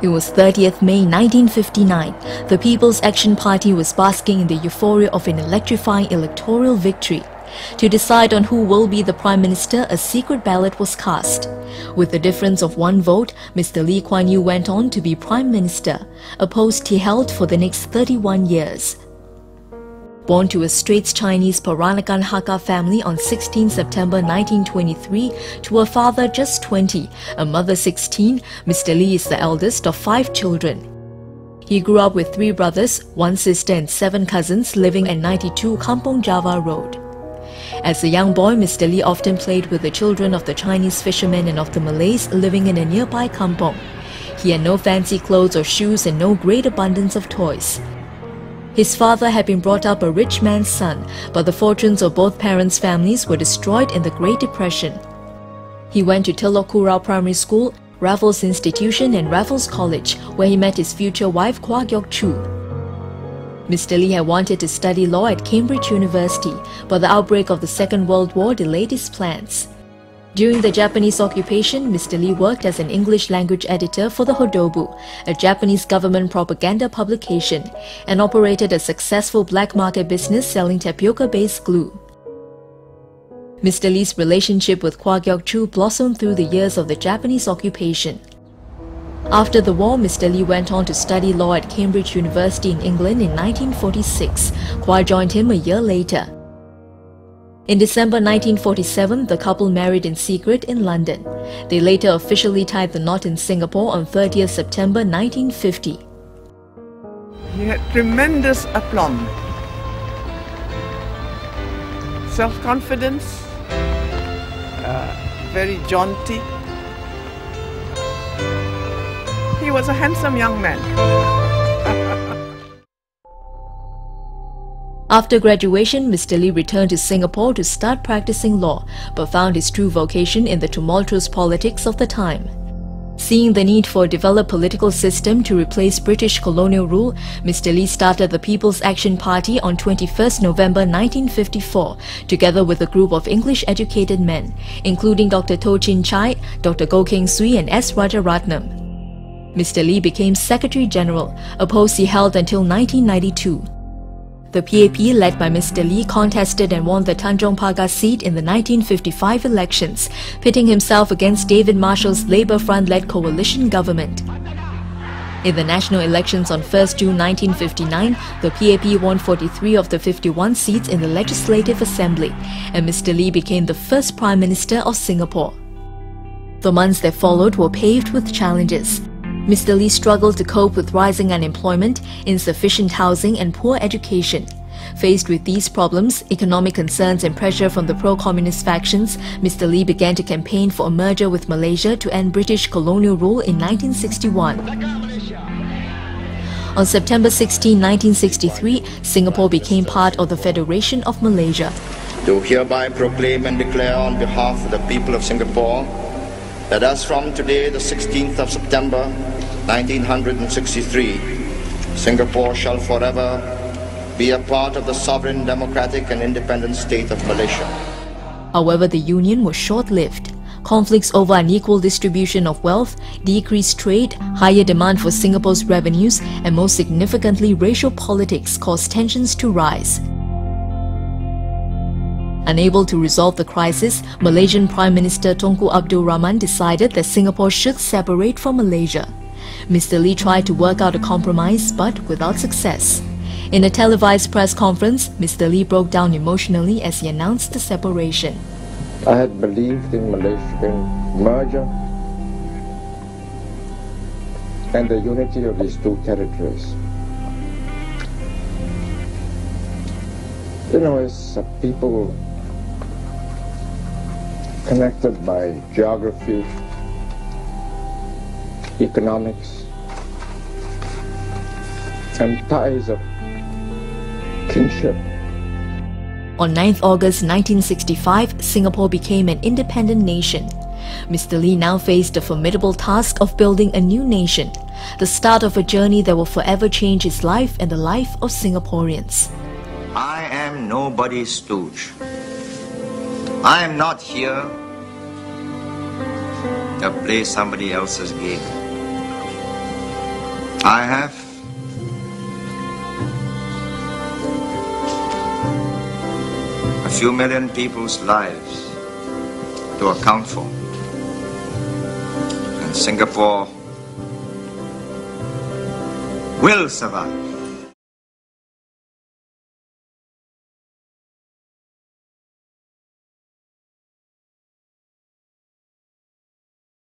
It was 30th May 1959. The People's Action Party was basking in the euphoria of an electrifying electoral victory. To decide on who will be the Prime Minister, a secret ballot was cast. With a difference of 1 vote, Mr. Lee Kuan Yew went on to be Prime Minister, a post he held for the next 31 years. Born to a Straits Chinese Peranakan Hakka family on 16 September 1923 to a father just 20, a mother 16, Mr. Lee is the eldest of 5 children. He grew up with 3 brothers, 1 sister and 7 cousins living at 92 Kampong Java Road. As a young boy, Mr. Lee often played with the children of the Chinese fishermen and of the Malays living in a nearby kampong. He had no fancy clothes or shoes and no great abundance of toys. His father had been brought up a rich man's son, but the fortunes of both parents' families were destroyed in the Great Depression. He went to Telok Kurau Primary School, Raffles Institution and Raffles College, where he met his future wife Quang Diệu. Mr. Lee had wanted to study law at Cambridge University, but the outbreak of the Second World War delayed his plans. During the Japanese occupation, Mr. Lee worked as an English language editor for the Hodobu, a Japanese government propaganda publication, and operated a successful black market business selling tapioca-based glue. Mr. Lee's relationship with Quang Diệu blossomed through the years of the Japanese occupation. After the war, Mr. Lee went on to study law at Cambridge University in England in 1946. Quang joined him a year later. In December 1947, the couple married in secret in London. They later officially tied the knot in Singapore on 30th September 1950. He had tremendous aplomb, self-confidence, very jaunty. He was a handsome young man. After graduation, Mr. Lee returned to Singapore to start practicing law, but found his true vocation in the tumultuous politics of the time. Seeing the need for a developed political system to replace British colonial rule, Mr. Lee started the People's Action Party on 21 November 1954, together with a group of English-educated men, including Dr. Toh Chin Chai, Dr. Goh Keng Swee and S. Rajaratnam. Mr. Lee became Secretary General, a post he held until 1992. The PAP, led by Mr. Lee, contested and won the Tanjong Pagar seat in the 1955 elections, pitting himself against David Marshall's Labour Front-led coalition government. In the national elections on 1 June 1959, the PAP won 43 of the 51 seats in the Legislative Assembly, and Mr. Lee became the first Prime Minister of Singapore. The months that followed were paved with challenges. Mr. Lee struggled to cope with rising unemployment, insufficient housing and poor education. Faced with these problems, economic concerns and pressure from the pro-communist factions, Mr. Lee began to campaign for a merger with Malaysia to end British colonial rule in 1961. On September 16, 1963, Singapore became part of the Federation of Malaysia. Do hereby proclaim and declare on behalf of the people of Singapore that as from today, the 16th of September, 1963, Singapore shall forever be a part of the sovereign, democratic and independent state of Malaysia. However, the union was short-lived. Conflicts over unequal distribution of wealth, decreased trade, higher demand for Singapore's revenues, and most significantly racial politics caused tensions to rise. Unable to resolve the crisis, Malaysian Prime Minister Tunku Abdul Rahman decided that Singapore should separate from Malaysia. Mr. Lee tried to work out a compromise, but without success. In a televised press conference, Mr. Lee broke down emotionally as he announced the separation. I had believed in Malaysian merger and the unity of these two territories. You know, as a people connected by geography, economics, and ties of kinship. On 9th August 1965, Singapore became an independent nation. Mr. Lee now faced the formidable task of building a new nation, the start of a journey that will forever change his life and the life of Singaporeans. I am nobody's stooge. I am not here to play somebody else's game. I have a few million people's lives to account for. And Singapore will survive.